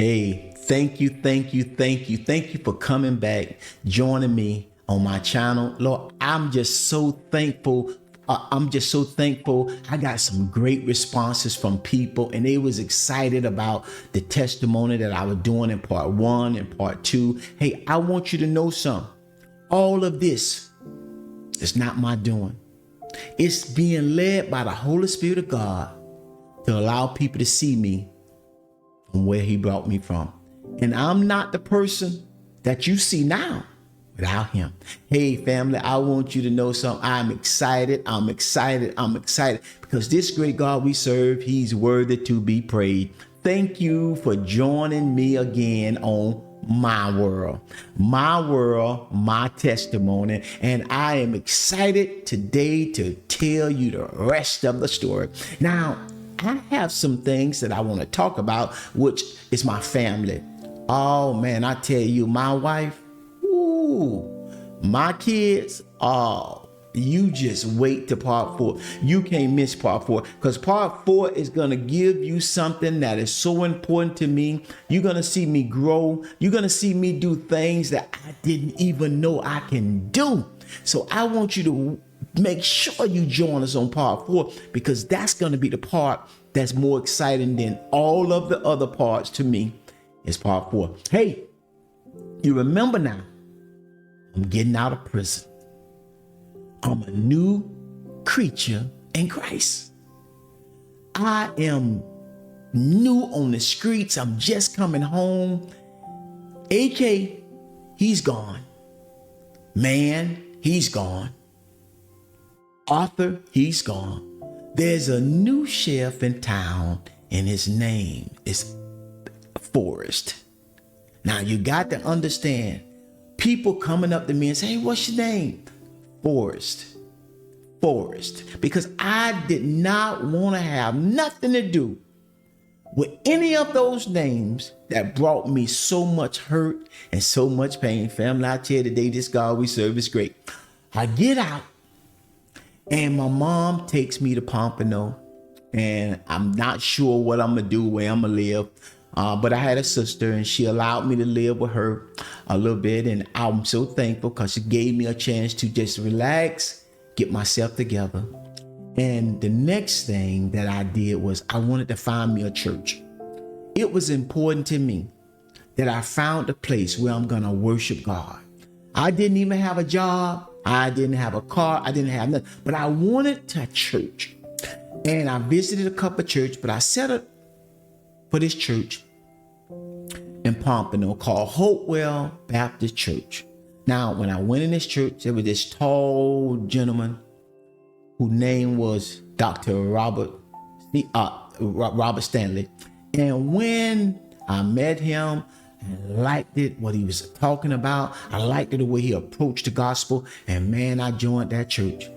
Hey, thank you for coming back, joining me on my channel. Lord, I'm just so thankful. I'm just so thankful. I got some great responses from people, and they was excited about the testimony that I was doing in part one and part two. Hey, I want you to know something. All of this is not my doing. It's being led by the Holy Spirit of God to allow people to see me from where he brought me from. And I'm not the person that you see now without him. Hey, family, I want you to know something. I'm excited because this great God we serve, he's worthy to be praised. Thank you for joining me again on my world, my testimony. And I am excited today to tell you the rest of the story. Now, I have some things that I want to talk about, which is my family. Oh man, I tell you, my wife, my kids, you just wait to part four. You can't miss part four, because part four is going to give you something that is so important to me. You're going to see me grow. You're going to see me do things that I didn't even know I can do. So I want you to make sure you join us on part four, because that's going to be the part that's more exciting than all of the other parts to me. Is part four. Hey, you remember now, I'm getting out of prison. I'm a new creature in Christ. I am new on the streets. I'm just coming home. AK, he's gone. Man, he's gone. Arthur, he's gone. There's a new sheriff in town, and his name is Forrest. Now you got to understand, people coming up to me and say, hey, what's your name? Forrest. Because I did not want to have nothing to do with any of those names that brought me so much hurt and so much pain. Family, I tell you today, this God we serve is great. I get out, and my mom takes me to Pompano, and I'm not sure what I'm gonna do, where I'm gonna live. But I had a sister, and she allowed me to live with her a little bit, and I'm so thankful because she gave me a chance to just relax, get myself together. And the next thing that I did was I wanted to find me a church. It was important to me that I found a place where I'm gonna worship God. I didn't even have a job. I didn't have a car. I didn't have nothing, but I wanted a church. And I visited a couple of churches, but I set up for this church in Pompano called Hopewell Baptist Church. Now, when I went in this church, there was this tall gentleman whose name was Dr. Robert Stanley. And when I met him, I liked it, what he was talking about. I liked it, the way he approached the gospel. And man, I joined that church.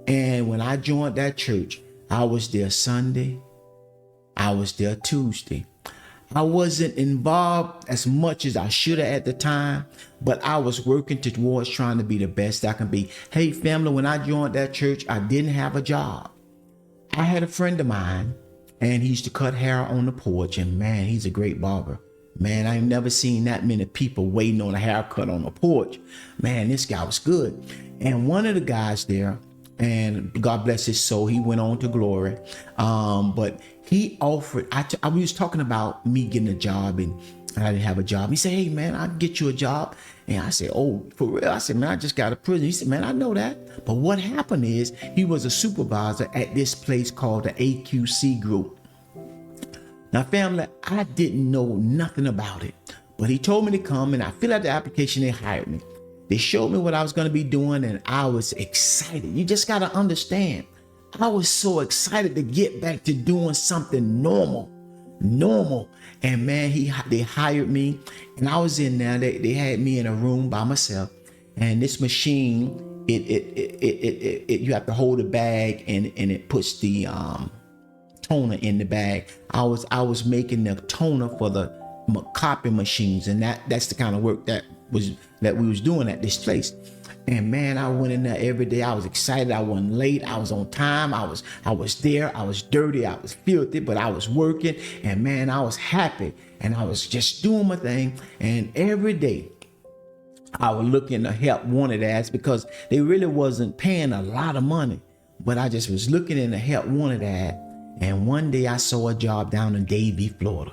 And when I joined that church, I was there Sunday. I was there Tuesday. I wasn't involved as much as I should have at the time, but I was working towards trying to be the best I can be. Hey, family, when I joined that church, I didn't have a job. I had a friend of mine, and he used to cut hair on the porch, and man, he's a great barber. Man, I've never seen that many people waiting on a haircut on the porch. Man, this guy was good. And one of the guys there, and God bless his soul, he went on to glory. But he offered, I was talking about me getting a job, and I didn't have a job. He said, hey man, I'll get you a job. And I said, oh, for real? I said, man, I just got out of prison. He said, man, I know that. But what happened is he was a supervisor at this place called the AQC Group. Now, family, I didn't know nothing about it, but he told me to come, and I filled out the application. They hired me. They showed me what I was going to be doing, and I was excited. You just got to understand, I was so excited to get back to doing something normal. And man, they hired me, and I was in there. They had me in a room by myself, and this machine, you have to hold a bag, and it puts the toner in the bag. I was making the toner for the copy machines, and that's the kind of work that we was doing at this place. And man, I went in there every day. I was excited. I wasn't late. I was on time. I was there. I was dirty. I was filthy, but I was working. And man, I was happy. And I was just doing my thing. And every day I was looking to help wanted ads because they really wasn't paying a lot of money. But I just was looking in the help wanted ad. And one day I saw a job down in Davie, Florida.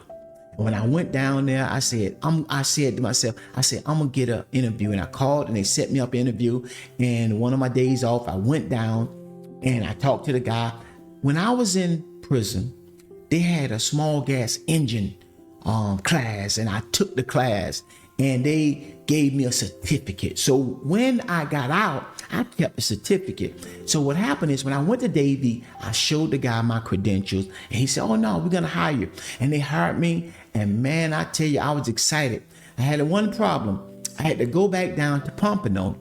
When I went down there, I said to myself, I'm gonna get an interview. And I called and they set me up an interview. And one of my days off, I went down and I talked to the guy. When I was in prison, they had a small gas engine class, and I took the class and they gave me a certificate. So when I got out, I kept the certificate. So what happened is when I went to Davie, I showed the guy my credentials and he said, oh no, we're gonna hire you. And they hired me. And man, I tell you, I was excited. I had one problem. I had to go back down to Pompano.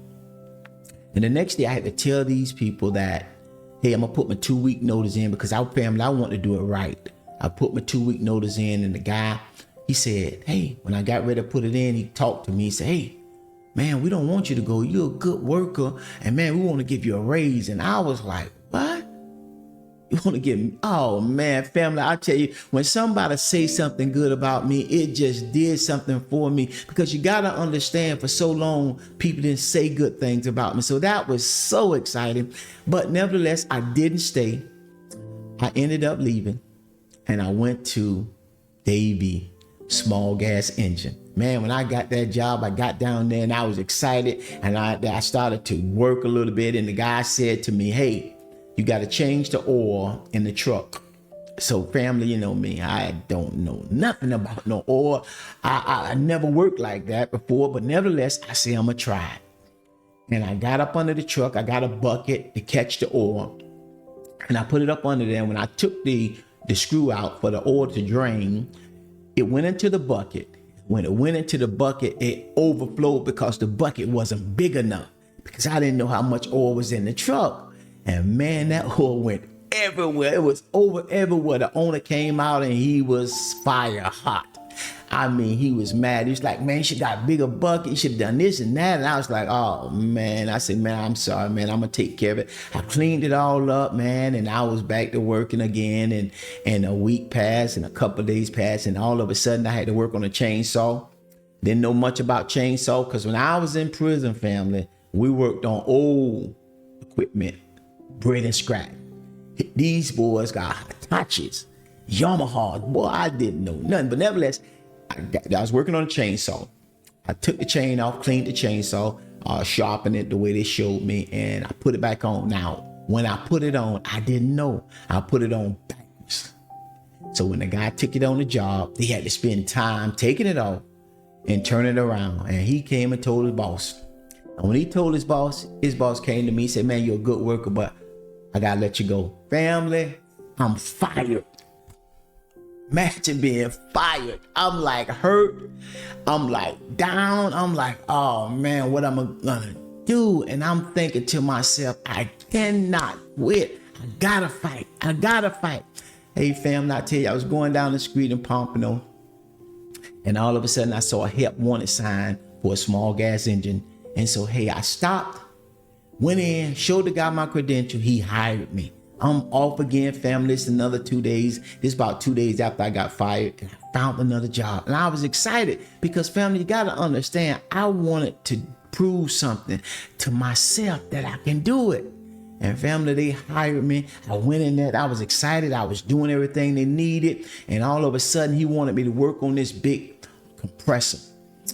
And the next day I had to tell these people that, hey, I'm gonna put my 2-week notice in because our family, I want to do it right. I put my 2-week notice in, and the guy, he said, hey, when I got ready to put it in, he talked to me. He said, hey, man, we don't want you to go. You're a good worker. And man, we want to give you a raise. And I was like, what? You want to give me? Oh man, family, I tell you, when somebody say something good about me, it just did something for me, because you got to understand, for so long, people didn't say good things about me. So that was so exciting. But nevertheless, I didn't stay. I ended up leaving and I went to Davie small gas engine. Man, when I got that job, I got down there and I was excited, and I started to work a little bit, and the guy said to me, hey, you got to change the oil in the truck. So family, you know me, I don't know nothing about no oil. I never worked like that before, but nevertheless, I say I'm gonna try it. And I got up under the truck, I got a bucket to catch the oil, and I put it up under there. When I took the screw out for the oil to drain, it went into the bucket. When it went into the bucket, it overflowed because the bucket wasn't big enough, because I didn't know how much oil was in the truck. And man, that oil went everywhere. It was over everywhere. The owner came out and he was fire hot. I mean, he was mad. He was like, man, you should got a bigger bucket. You should have done this and that. And I was like, oh man. I said, man, I'm sorry, man. I'm gonna take care of it. I cleaned it all up, man. And I was back to working again. And a week passed and a couple of days passed. And all of a sudden I had to work on a chainsaw. Didn't know much about chainsaw, because when I was in prison, family, we worked on old equipment. Bread and scrap. These boys got Hitachis, Yamahas. Boy, I didn't know nothing. But nevertheless, I was working on a chainsaw. I took the chain off, cleaned the chainsaw, sharpened it the way they showed me, and I put it back on. Now, when I put it on, I didn't know. I put it on backwards. So when the guy took it on the job, he had to spend time taking it off and turning it around. And he came and told his boss. And when he told his boss came to me, said, man, you're a good worker, but I gotta let you go. Family, I'm fired. Imagine being fired. I'm like hurt. I'm like down. I'm like, oh man, what am I gonna do? And I'm thinking to myself, I cannot quit. I gotta fight. I gotta fight. Hey family, I tell you, I was going down the street in Pompano, and all of a sudden I saw a help wanted sign for a small gas engine. And so, hey, I stopped, went in, showed the guy my credential. He hired me. I'm off again, family. It's another 2 days. This about 2 days after I got fired, and I found another job. And I was excited because, family, you got to understand, I wanted to prove something to myself that I can do it. And family, they hired me. I went in there. I was excited. I was doing everything they needed. And all of a sudden, he wanted me to work on this big compressor.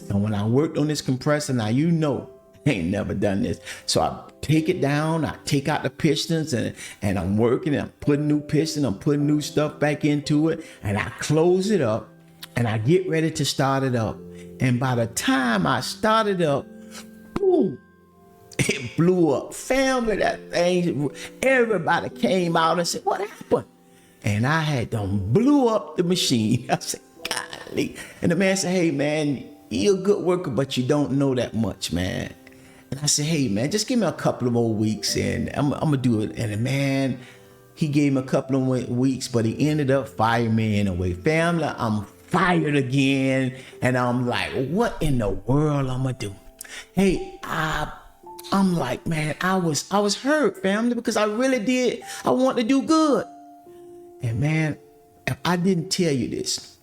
And when I worked on this compressor, now you know, I ain't never done this. So I take it down, I take out the pistons, and I'm working, and I'm putting new pistons, I'm putting new stuff back into it, and I close it up, and I get ready to start it up. And by the time I started up, boom, it blew up. Family, that thing, everybody came out and said, what happened? And I had done blew up the machine. I said, golly. And the man said, hey man, you're a good worker, but you don't know that much, man. And I said, hey, man, just give me a couple of more weeks and I'm going to do it. And the man, he gave me a couple of weeks, but he ended up firing me anyway. Family, I'm fired again. And I'm like, what in the world I'm going to do? Hey, I'm like, man, I was hurt, family, because I really did. I want to do good. And man, if I didn't tell you this,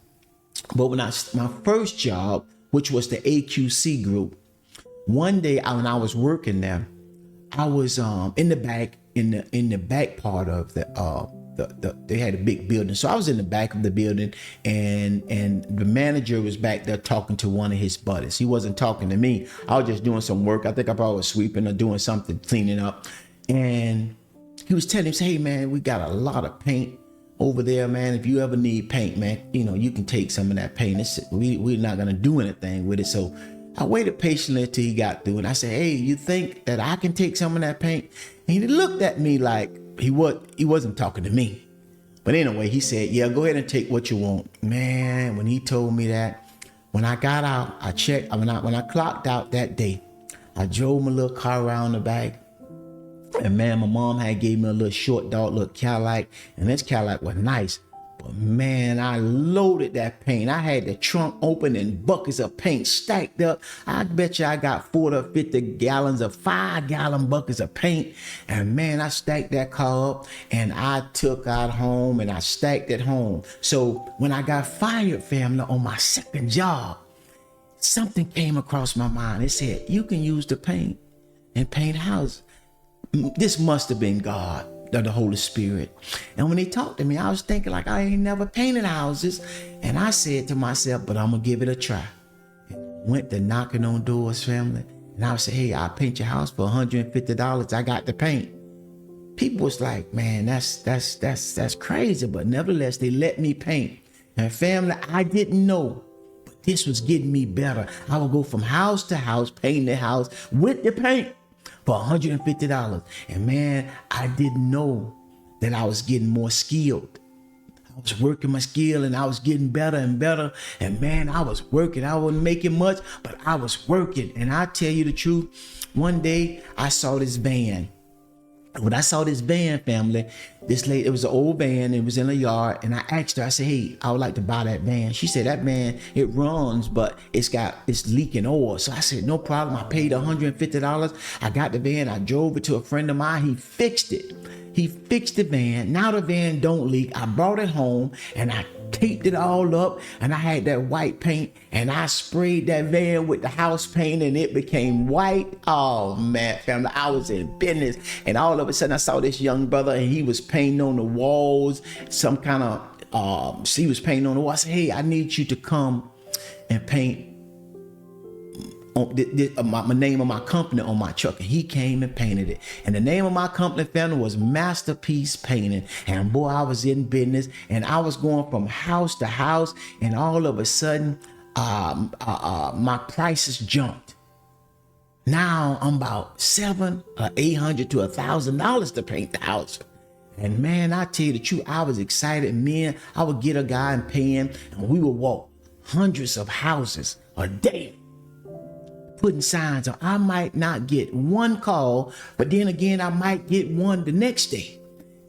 but when my first job, which was the AQC group, one day when I was working there, I was in the back part of they had a big building. So I was in the back of the building, and the manager was back there talking to one of his buddies. He wasn't talking to me. I was just doing some work. I think I probably was sweeping or doing something, cleaning up. And he was telling him, say, hey man, we got a lot of paint over there, man. If you ever need paint, man, you can take some of that paint. We're not gonna do anything with it. So I waited patiently until he got through, and I said, hey, you think that I can take some of that paint? And he looked at me like he wasn't talking to me. But anyway, he said, yeah, go ahead and take what you want. Man, when he told me that, when I got out, I checked, when I clocked out that day, I drove my little car around the back. And man, my mom had gave me a little short dog, little Cadillac, and this Cadillac was nice. But man, I loaded that paint. I had the trunk open and buckets of paint stacked up. I bet you I got 40 or 50 gallons of 5-gallon buckets of paint. And man, I stacked that car up and I took out home and I stacked it home. So when I got fired, family, on my second job, something came across my mind. It said, you can use the paint and paint houses. This must have been God, or the Holy Spirit. And when he talked to me, I was thinking like, I ain't never painted houses. And I said to myself, but I'm gonna give it a try. Went to knocking on doors, family. And I said, hey, I'll paint your house for $150. I got the paint. People was like, man, that's crazy. But nevertheless, they let me paint. And family, I didn't know, but this was getting me better. I would go from house to house, painting the house with the paint for $150. And man, I didn't know that I was getting more skilled. I was working my skill and I was getting better and better. And man, I was working. I wasn't making much, but I was working. And I tell you the truth, one day I saw this van. When I saw this van, family, this lady, it was an old van, it was in a yard, and I asked her, I said, hey, I would like to buy that van. She said, that van, it runs, but it's leaking oil. So I said, no problem. I paid $150. I got the van. I drove it to a friend of mine. He fixed it. He fixed the van. Now the van don't leak. I brought it home and I taped it all up, and I had that white paint and I sprayed that van with the house paint and it became white. Oh man, family, I was in business. And all of a sudden I saw this young brother and he was painting on the walls, some kind of, he was painting on the wall. I said, hey, I need you to come and paint my name of my company on my truck. And he came and painted it. And the name of my company, family, was Masterpiece Painting. And boy, I was in business and I was going from house to house, and all of a sudden my prices jumped. Now I'm about $700 or $800 to $1,000 to paint the house. And man, I tell you the truth, I was excited. Man, I would get a guy and pay him, and we would walk hundreds of houses a day, putting signs on. I might not get one call, but then again, I might get one the next day.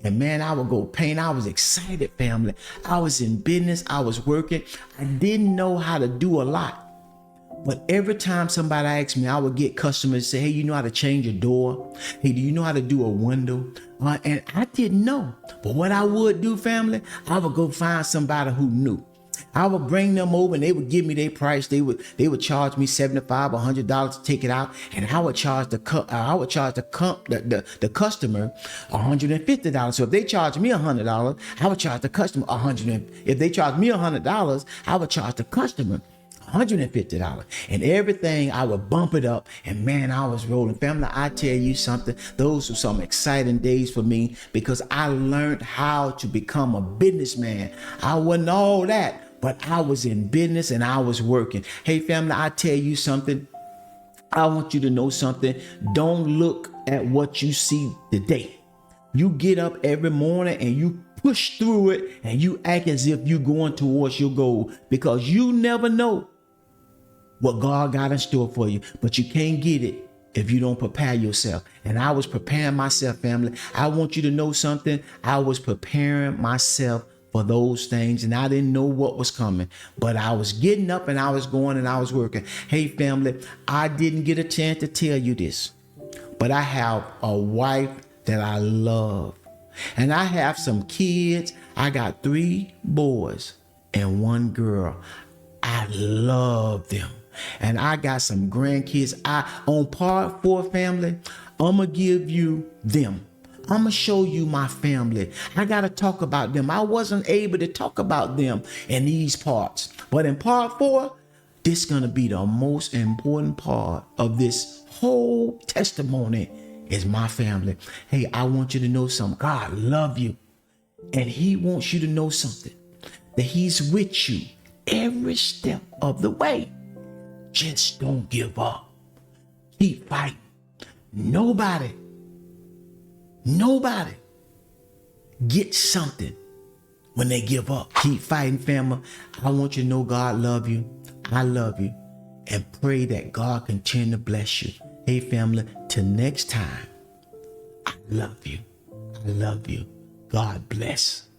And man, I would go paint. I was excited, family. I was in business. I was working. I didn't know how to do a lot. But every time somebody asked me, I would get customers say, hey, you know how to change a door? Hey, do you know how to do a window? And I didn't know. But what I would do, family, I would go find somebody who knew. I would bring them over and they would give me their price. They would charge me $75 or $100 to take it out, and I would charge the customer $150. So if they charge me $100, I would charge the customer $100. If they charge me $100, I would charge the customer $150. And everything, I would bump it up, and man, I was rolling. Family, I tell you something, those were some exciting days for me, because I learned how to become a businessman. I wasn't all that, but I was in business and I was working. Hey family, I tell you something, I want you to know something. Don't look at what you see today. You get up every morning and you push through it and you act as if you're going towards your goal, because you never know what God got in store for you, but you can't get it if you don't prepare yourself. And I was preparing myself, family. I want you to know something. I was preparing myself for those things, and I didn't know what was coming, but I was getting up and I was going and I was working. Hey family, I didn't get a chance to tell you this, but I have a wife that I love. And I have some kids. I got 3 boys and 1 girl. I love them. And I got some grandkids. On part 4 family, I'm going to give you them. I'm going to show you my family. I got to talk about them. I wasn't able to talk about them in these parts. But in part 4, this is going to be the most important part of this whole testimony is my family. Hey, I want you to know something. God love you. And he wants you to know something. That he's with you every step of the way. Just don't give up. Keep fighting. Nobody gets something when they give up. Keep fighting, family. I want you to know God love you. I love you. And pray that God continue to bless you. Hey, family, till next time, I love you. I love you. God bless.